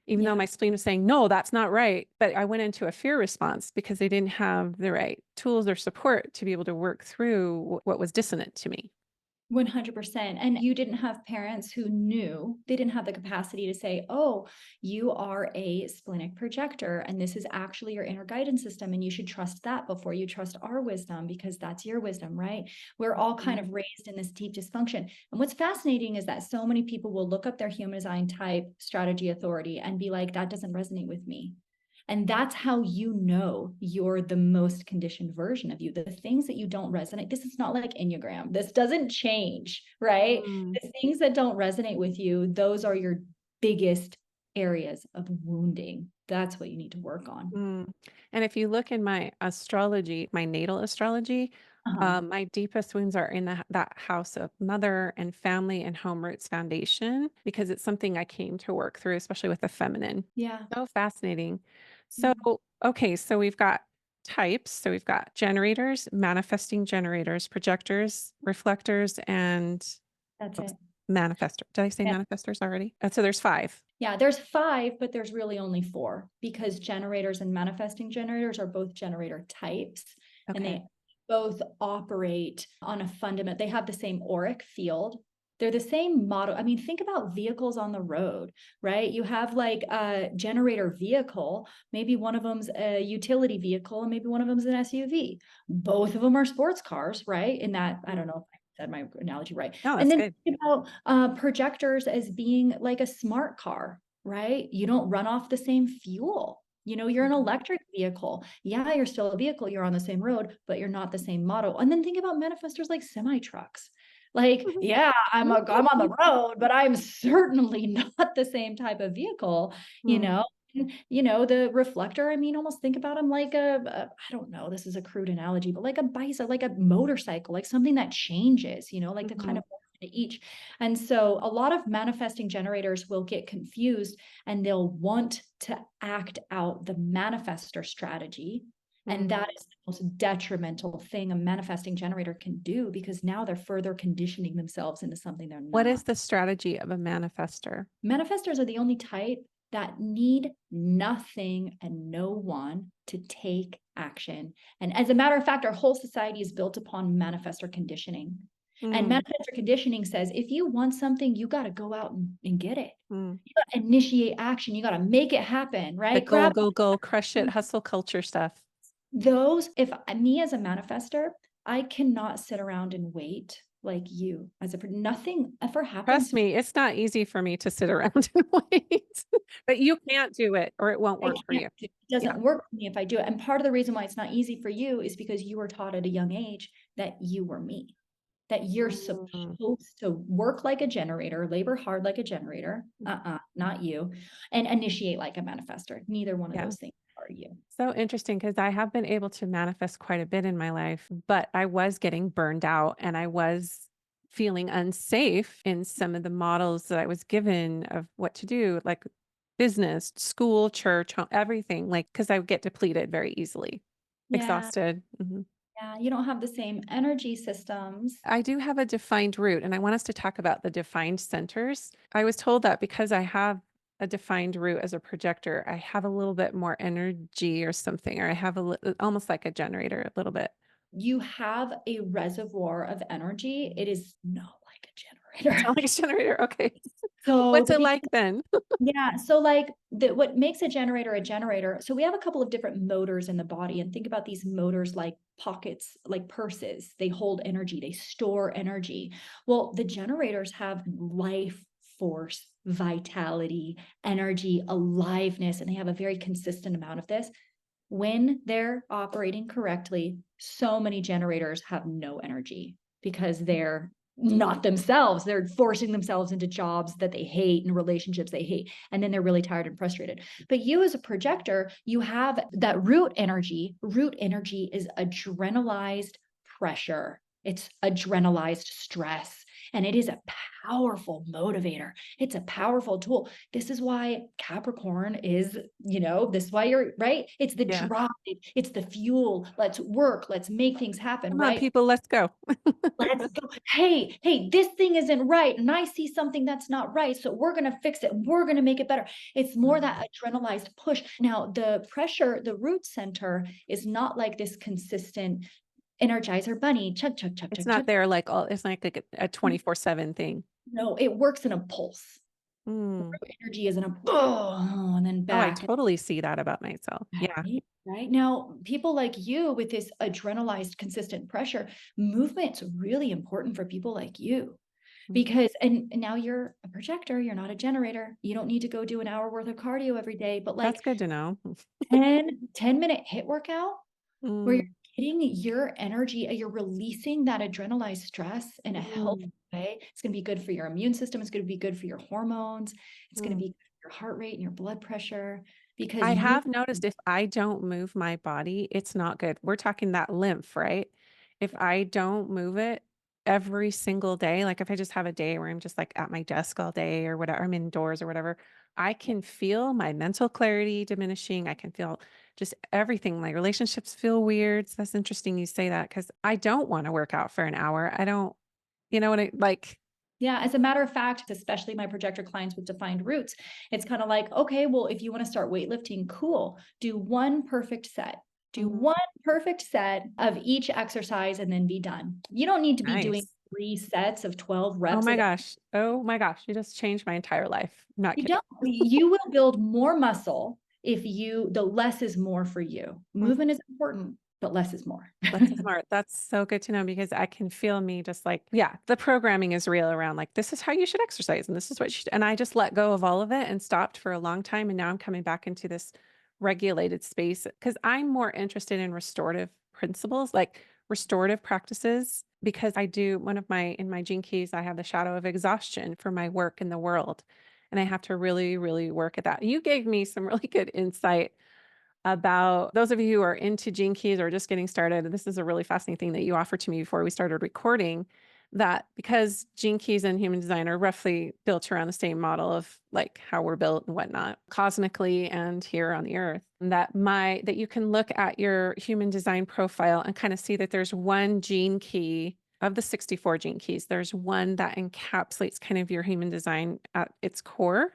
even though my spleen was saying, no, that's not right. But I went into a fear response because they didn't have the right tools or support to be able to work through what was dissonant to me. 100%. And you didn't have parents who knew, they didn't have the capacity to say, oh, you are a splenic projector, and this is actually your inner guidance system. And you should trust that before you trust our wisdom, because that's your wisdom, right? We're all kind of raised in this deep dysfunction. And what's fascinating is that so many people will look up their human design type, strategy, authority, and be like, that doesn't resonate with me. And that's how you know you're the most conditioned version of you. The things that you don't resonate, this is not like Enneagram. This doesn't change, right? The things that don't resonate with you, those are your biggest areas of wounding. That's what you need to work on. And if you look in my astrology, my natal astrology, my deepest wounds are in that house of mother and family and home roots foundation, because it's something I came to work through, especially with the feminine. Yeah. So fascinating. So, okay, so we've got types. So we've got generators, manifesting generators, projectors, reflectors, and That's oops, it. manifestor. Did I say manifestors already? So there's 5. Yeah, there's 5, but there's really only 4 because generators and manifesting generators are both generator types, and Okay. they both operate on a fundament. They have the same auric field. They're the same model. I mean, think about vehicles on the road, right? You have like a generator vehicle, maybe one of them's a utility vehicle, and maybe one of them's an SUV. Both of them are sports cars, right? In that, I don't Mm. know if I said my analogy right. No, And that's then good. think about projectors as being like a smart car, right? You don't run off the same fuel. You know, you're an Mhm. electric vehicle. Yeah, you're still a vehicle. You're on the same road, but you're not the same model. And then think about manifestors like semi trucks. Like, yeah, I'm on the road, but I'm certainly not the same type of vehicle, you Mm. know. And, you know, the reflector, I mean, almost think about them like I don't know, this is a crude analogy, but like a bicycle, like a motorcycle, like something that changes, you know, like the kind Mhm. of each. And so a lot of manifesting generators will get confused and they'll want to act out the manifestor strategy. And Mm. that is the most detrimental thing a manifesting generator can do because now they're further conditioning themselves into something they're What is not. the strategy of a manifester? Manifestors are the only type that need nothing and no one to take action. And as a matter of fact, our whole society is built upon manifestor conditioning. And Mm. manifestor conditioning says if you want something, you got to go out and get it. Mm. You got to initiate action. You got to make it happen, The right? go, Grab go, go, crush it, hustle culture stuff. those. If me as a manifester, I cannot sit around and wait like you as a nothing ever Trust happens. me, it's not easy for me to sit around and wait, but you can't do it or it won't I work for can't you. do it. It Yeah. doesn't work for me if I do it. And part of the reason why it's not easy for you is because you were taught at a young age that you were me, that you're Mm. supposed to work like a generator, labor hard like a generator, not you, and initiate like a manifestor. Neither one of Yeah. those things are you. So interesting because I have been able to manifest quite a bit in my life, but I was getting burned out and I was feeling unsafe in some of the models that I was given of what to do, like business, school, church, everything, like because I would get depleted very easily, Yeah, exhausted. Mhm. yeah. You don't have the same energy systems. I do have a defined root, and I want us to talk about the defined centers. I was told that because I have a defined root as a projector, I have a little bit more energy or something, or I have almost like a generator, a little bit. You have a reservoir of energy. It is not like a It's generator. not like a generator. Okay. So What's the it like then? Yeah, so like what makes a generator, so we have a couple of different motors in the body and think about these motors like pockets, like purses. They hold energy, they store energy. Well, the generators have life force, vitality, energy, aliveness, and they have a very consistent amount of this. When they're operating correctly, so many generators have no energy because they're not themselves. They're forcing themselves into jobs that they hate and relationships they hate. And then they're really tired and frustrated. But you, as a projector, you have that root energy. Root energy is adrenalized pressure, it's adrenalized stress. And it is a powerful motivator. It's a powerful tool. This is why Capricorn is, this is why you're right. It's the Yeah. drive, it's the fuel. Let's work, let's make things happen, Come on, right? people, let's go. Let's go. Hey, this thing isn't right. And I see something that's not right. So we're going to fix it. We're going to make it better. It's more Mm. that adrenalized push. Now, the pressure, the root center is not like this consistent energizer bunny, chug, chug, chug, It's chug, chug. not there like all it's like a 24/7 thing. No, it works in a pulse. Mm. Root energy is in a oh, and then Oh, I back. totally see that about myself. Yeah. Right, right. Now, people like you with this adrenalized consistent pressure, movement's really important for people like you Mm. because and now you're a projector, you're not a generator. You don't need to go do an hour worth of cardio every day, but That's like good to know. 10-minute hit workout where you're Mm. getting your energy, you're releasing that adrenalized stress in a healthy Mm. way. It's going to be good for your immune system. It's going to be good for your hormones. It's going to Mm. be good for your heart rate and your blood pressure because I you have noticed if I don't move my body, it's not good. We're talking that lymph, right? If I don't move it, every single day, like if I just have a day where I'm just like at my desk all day or whatever, I'm indoors or whatever, I can feel my mental clarity diminishing. I can feel just everything. My relationships feel weird. So that's interesting you say that because I don't want to work out for an hour. I don't, you know what I like? Yeah, as a matter of fact, especially my projector clients with defined roots, it's kind of like, okay, well, if you want to start weightlifting, cool. Do one perfect set. Do Mhm. one perfect set of each exercise and then be done. You don't need to be doing Nice. 3 sets of 12 Oh reps my of it. gosh. Oh my gosh. You just changed my entire life. I'm not You kidding. don't. You will build more muscle if the less is more for you. Mhm. Movement is important, but less is more. That's smart. That's so good to know because I can feel me just like, yeah, the programming is real around like, this is how you should exercise and this is what you should. And I just let go of all of it and stopped for a long time. And now I'm coming back into this regulated space because I'm more interested in restorative principles, like restorative practices, because I do in my gene keys, I have the shadow of exhaustion for my work in the world. And I have to really, really work at that. You gave me some really good insight about those of you who are into gene keys or just getting started. This is a really fascinating thing that you offered to me before we started recording, that because gene keys and human design are roughly built around the same model of like how we're built and whatnot, cosmically and here on the earth, that you can look at your human design profile and kind of see that there's one gene key of the 64 gene keys. There's one that encapsulates kind of your human design at its core,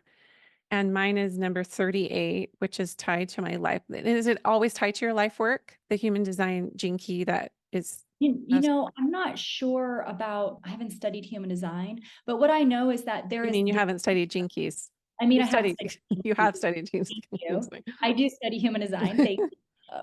and mine is number 38, which is tied to my life. Is it always tied to your life work? The human design gene key that is most, I'm not sure about, I haven't studied human design, but what I know is that you mean you haven't studied gene keys? I mean, You I have studied, studied. you have studied gene Thank keys. you. I do study human design. Thank you.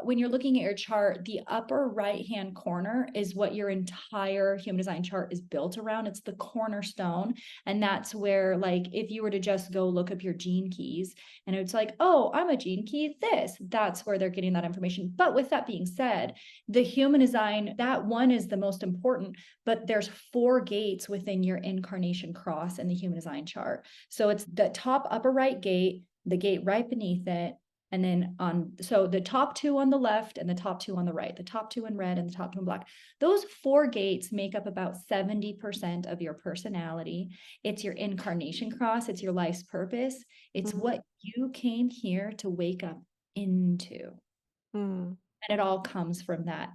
When you're looking at your chart, the upper right-hand corner is what your entire human design chart is built around. It's the cornerstone. And that's where, like, if you were to just go look up your gene keys and it's like, oh, I'm a gene key this, that's where they're getting that information. But with that being said, the human design, that one is the most important, but there's 4 gates within your incarnation cross in the human design chart. So it's the top upper right gate, the gate right beneath it, and then so the top 2 on the left and the top 2 on the right, the top 2 in red and the top 2 in black. Those 4 gates make up about 70% of your personality. It's your incarnation cross, it's your life's purpose. It's Mhm. what you came here to wake up into. Mm. And it all comes from that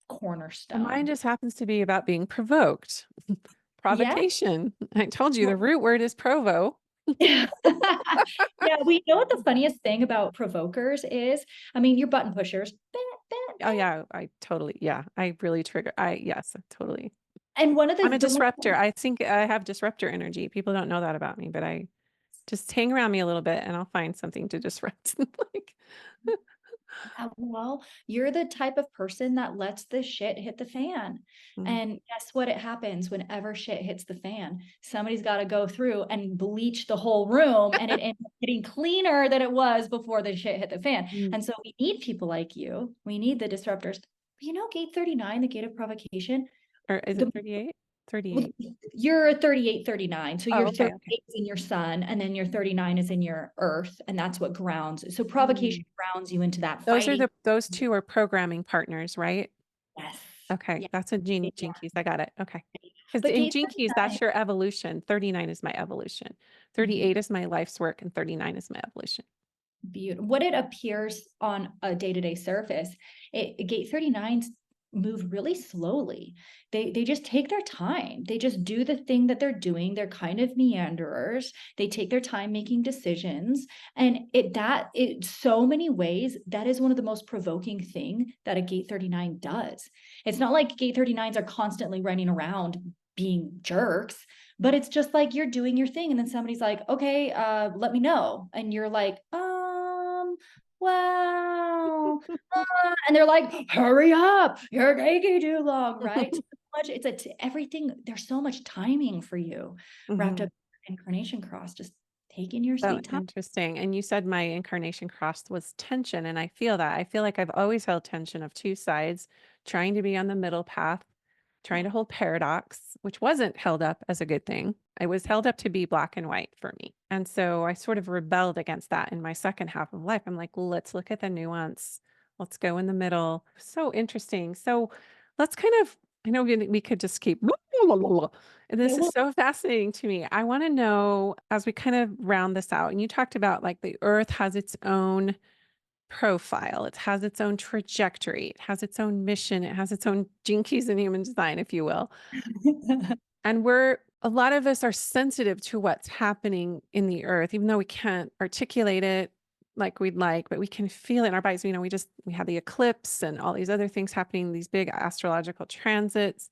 Well, mine cornerstone. just happens to be about being provoked. Yeah. Provocation. I told you the root word is provo. Yeah, we know what the funniest thing about provokers is. I mean, you're button pushers. Oh yeah, I totally, yeah, I really trigger. Yes, totally. And one of I'm a the one disruptor. I think I have disruptor energy. People don't know that about me, but I just hang around me a little bit and I'll find something to disrupt. Like, well, you're the type of person that lets the shit hit the fan. mm, And guess what? It happens whenever shit hits the fan. Somebody's got to go through and bleach the whole room, and it ends up getting cleaner than it was before the shit hit the fan. mm. And so we need people like you. We need the disruptors. Gate 39, the gate of provocation, Or is the it 38? well, 38. you're a 38, 39. So Oh, your okay, okay. 38 is in your sun, and then your 39 is in your earth, and that's what grounds. So Mm. provocation grounds you into that fighting. Those two are programming partners, right? Yes. Okay, Yeah. that's a Yeah. gene keys. I got it. Okay. Because But in gate gene keys, 39, that's your evolution. 39 is my evolution. mhm, 38 is my life's work, and 39 is my evolution. beautiful. What it appears on a day-to-day surface, gate 39s move really slowly. They just take their time. They just do the thing that they're doing. They're kind of meanderers. They take their time making decisions. And so many ways, that is one of the most provoking thing that a gate 39 does. It's not like gate 39s are constantly running around being jerks, but it's just like you're doing your thing and then somebody's like, okay, let me know, and you're like, wow, and they're like, hurry up, you're taking too long, right? So much, everything, there's so much timing for you wrapped Mhm. up in incarnation cross, just taking your So sweet time. interesting. And you said my incarnation cross was tension, and I feel that. I feel like I've always held tension of two sides, trying to be on the middle path, trying to hold paradox, which wasn't held up as a good thing. It was held up to be black and white for me. And so I sort of rebelled against that in my second half of life. I'm like, let's look at the nuance. Let's go in the middle. So interesting. So let's kind of I know we could just keep and Yeah, this is well, so fascinating to me. I wanna know as we kind of round this out, and you talked about, like, the Earth has its own profile, it has its own trajectory, it has its own mission, it has its own gene keys in human design, if you will. And we're a lot of us are sensitive to what's happening in the earth, even though we can't articulate it like we'd like, but we can feel it in our bodies. We had the eclipse and all these other things happening, these big astrological transits.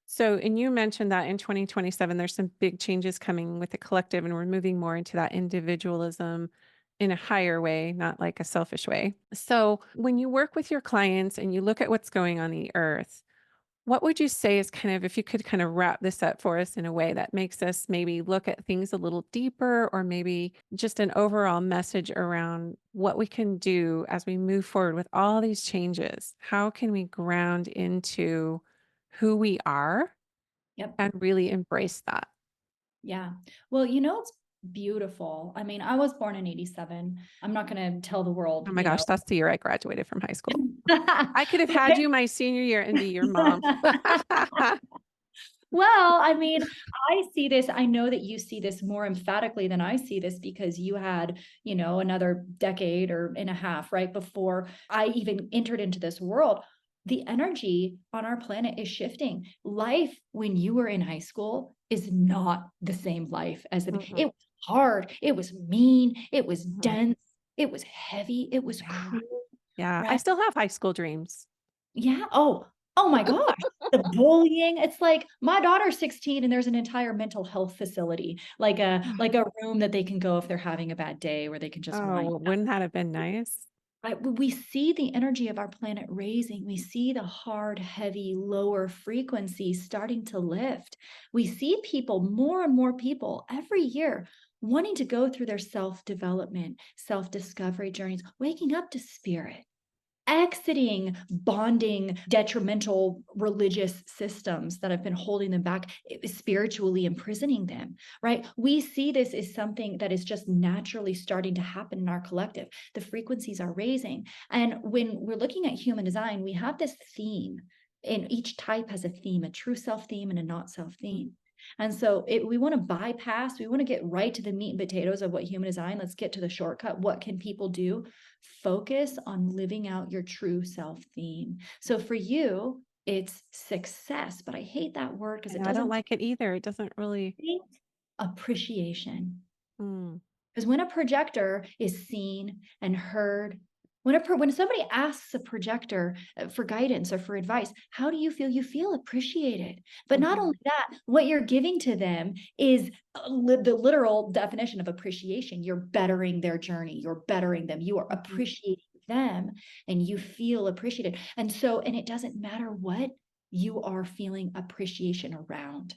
So, and you mentioned that in 2027, there's some big changes coming with the collective, and we're moving more into that individualism in a higher way, not like a selfish way. So, when you work with your clients and you look at what's going on the earth, what would you say is kind of, if you could kind of wrap this up for us in a way that makes us maybe look at things a little deeper, or maybe just an overall message around what we can do as we move forward with all these changes? How can we ground into who we are Yep. and really embrace that? Yeah. Well, it's beautiful. I mean, I was born in 87. I'm not going to tell the world, Oh my gosh, that's the year I graduated from high school. I could have had Okay. you my senior year and be your mom. Well, I mean, I see this. I know that you see this more emphatically than I see this because you had, another decade or and a half, right, before I even entered into this world. The energy on our planet is shifting. Life when you were in high school is not the same life as it Mhm, was hard, it was mean, it was mhm. dense, it was heavy, it was Yeah, cruel, yeah. I right? still have high school dreams. Yeah. Oh my gosh. The bullying. It's like my daughter's 16 and there's an entire mental health facility, like a room that they can go if they're having a bad day where they can just Oh, wind well, down. wouldn't that have been nice? Right. We see the energy of our planet raising. We see the hard, heavy, lower frequencies starting to lift. We see people, more and more people every year wanting to go through their self-development, self-discovery journeys, waking up to spirit, exiting bonding detrimental religious systems that have been holding them back, spiritually imprisoning them, right? We see this as something that is just naturally starting to happen in our collective. The frequencies are raising. And when we're looking at human design, we have this theme, and each type has a theme, a true self theme and a not self theme. And so we want to bypass, we want to get right to the meat and potatoes of what human design. Let's get to the shortcut. What can people do? Focus on living out your true self theme. So for you, it's success, but I hate that word because I it know, I don't doesn't like it either. It doesn't really. paint appreciation. Mm, Because when a projector is seen and heard, when somebody asks a projector for guidance or for advice, how do you feel? You feel appreciated. But not mhm, only that, what you're giving to them is the literal definition of appreciation. You're bettering their journey. You're bettering them. You are mhm, appreciating them, and you feel appreciated. And it doesn't matter what you are feeling appreciation around.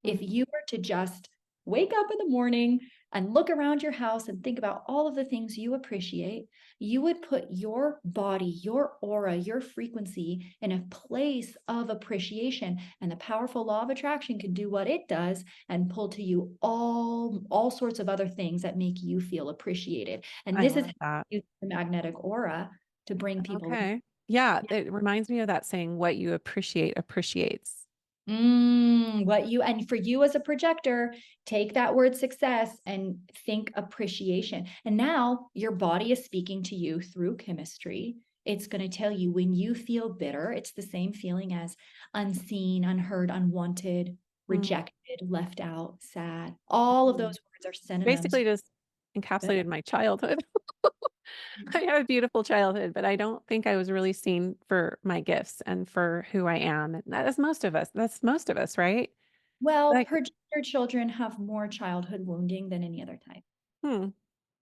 If mhm, you were to just wake up in the morning and look around your house and think about all of the things you appreciate, you would put your body, your aura, your frequency in a place of appreciation. And the powerful law of attraction can do what it does and pull to you all sorts of other things that make you feel appreciated. And I this is how love that. you use the magnetic aura to bring people in. Okay. Yeah, it reminds me of that saying, "What you appreciate appreciates." And for you as a projector, take that word success and think appreciation. And now your body is speaking to you through chemistry. It's going to tell you when you feel bitter, it's the same feeling as unseen, unheard, unwanted, Mm, rejected, left out, sad. All of mhm. those words are synonyms Basically for just bitter. encapsulated my childhood. I had a beautiful childhood, but I don't think I was really seen for my gifts and for who I am, and that is most of us. That's most of us, right? Well, Like, projector children have more childhood wounding than any other type, hmm,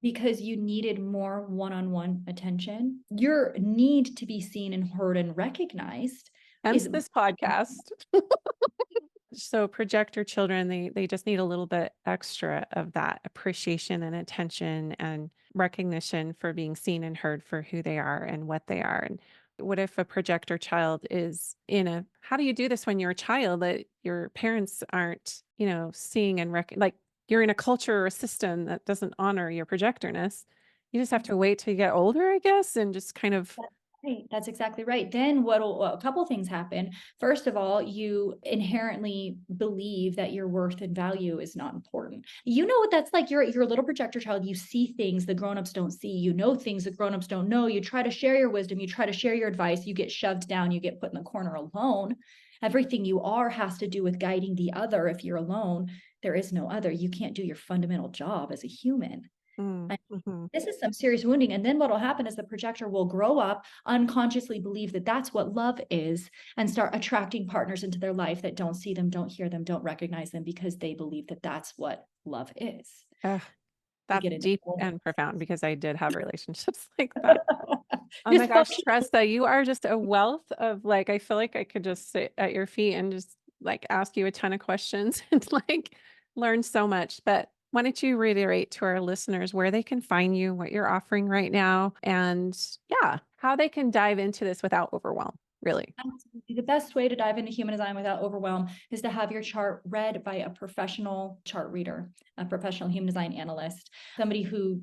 because you needed more one-on-one attention. Your need to be seen and heard and recognized hence is this podcast. So projector children, they just need a little bit extra of that appreciation and attention and recognition for being seen and heard for who they are and what they are. And what if a projector child is in a, how do you do this when you're a child that your parents aren't, seeing and like you're in a culture or a system that doesn't honor your projectorness. You just have to wait till you get older, I guess, and just kind of Right. That's exactly right. Then a couple things happen. First of all, you inherently believe that your worth and value is not important. You know what that's like. You're a little projector child. You see things the grownups don't see. You know things the grownups don't know. You try to share your wisdom. You try to share your advice. You get shoved down. You get put in the corner alone. Everything you are has to do with guiding the other. If you're alone, there is no other. You can't do your fundamental job as a human. Mm-hmm. This is some serious wounding. And then what will happen is the projector will grow up, unconsciously believe that that's what love is, and start attracting partners into their life that don't see them, don't hear them, don't recognize them, because they believe that that's what love is. Ugh, We that's get into deep and profound because I did have relationships like that. Oh my gosh, dysfunctional. Tressa, you are just a wealth of like, I feel like I could just sit at your feet and just like ask you a ton of questions and like learn so much. But why don't you reiterate to our listeners where they can find you, what you're offering right now, and yeah, how they can dive into this without overwhelm, really? Absolutely. The best way to dive into human design without overwhelm is to have your chart read by a professional chart reader, a professional human design analyst, somebody who,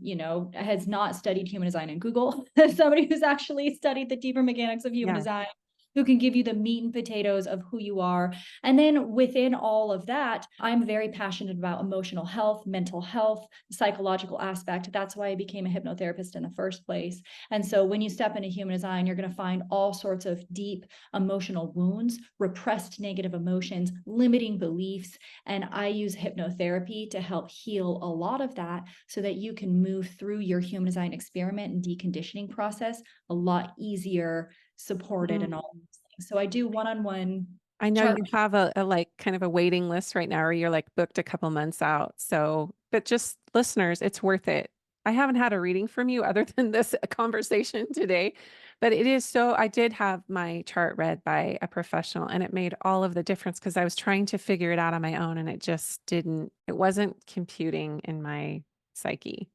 has not studied human design in Google, somebody who's actually studied the deeper mechanics of human Yes. design, who can give you the meat and potatoes of who you are. And then within all of that, I'm very passionate about emotional health, mental health, psychological aspect. That's why I became a hypnotherapist in the first place. And so when you step into human design, you're going to find all sorts of deep emotional wounds, repressed negative emotions, limiting beliefs. And I use hypnotherapy to help heal a lot of that so that you can move through your human design experiment and deconditioning process a lot easier, supported, and all these things. So I do one-on-one I know chart. you have a like kind of a waiting list right now, or you're like booked a couple months out. So, but just listeners, it's worth it. I haven't had a reading from you other than this conversation today, but it is so, I did have my chart read by a professional and it made all of the difference because I was trying to figure it out on my own and it just didn't, it wasn't computing in my psyche.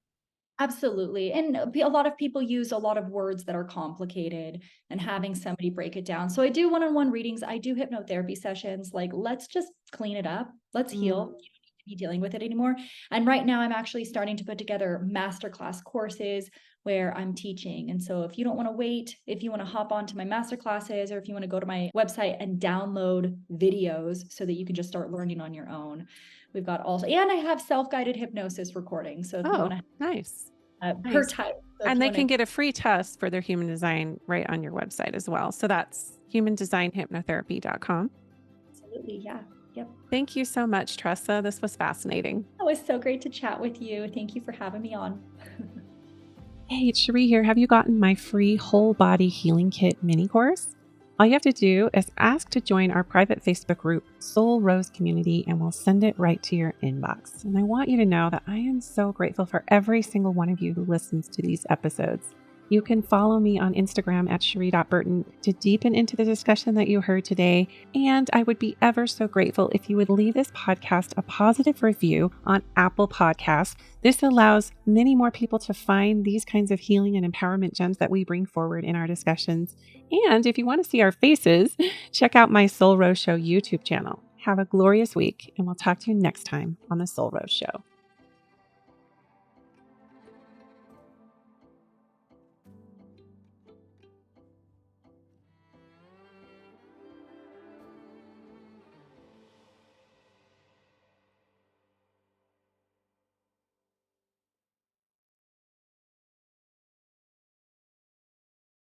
Absolutely. And a lot of people use a lot of words that are complicated, and having somebody break it down. So I do one-on-one readings. I do hypnotherapy sessions. Like, let's just clean it up. Let's heal. You Mm. don't need to be dealing with it anymore. And right now I'm actually starting to put together masterclass courses where I'm teaching. And so if you don't want to wait, if you want to hop onto my masterclasses, or if you want to go to my website and download videos so that you can just start learning on your own, we've got also, and I have self-guided hypnosis recordings. So if you want Oh, to nice. per Nice. type. So if And you they want to, can get a free test for their human design right on your website as well. So that's humandesignhypnotherapy.com. absolutely. Yeah. Yep. Thank you so much, Tressa. This was fascinating. It was so great to chat with you. Thank you for having me on. Hey, it's Cherie here. Have you gotten my free whole body healing kit mini course? All you have to do is ask to join our private Facebook group, Soul Rose Community, and we'll send it right to your inbox. And I want you to know that I am so grateful for every single one of you who listens to these episodes. You can follow me on Instagram at Cherie.Burton to deepen into the discussion that you heard today. And I would be ever so grateful if you would leave this podcast a positive review on Apple Podcasts. This allows many more people to find these kinds of healing and empowerment gems that we bring forward in our discussions. And if you want to see our faces, check out my Soul Rose Show YouTube channel. Have a glorious week, and we'll talk to you next time on the Soul Rose Show.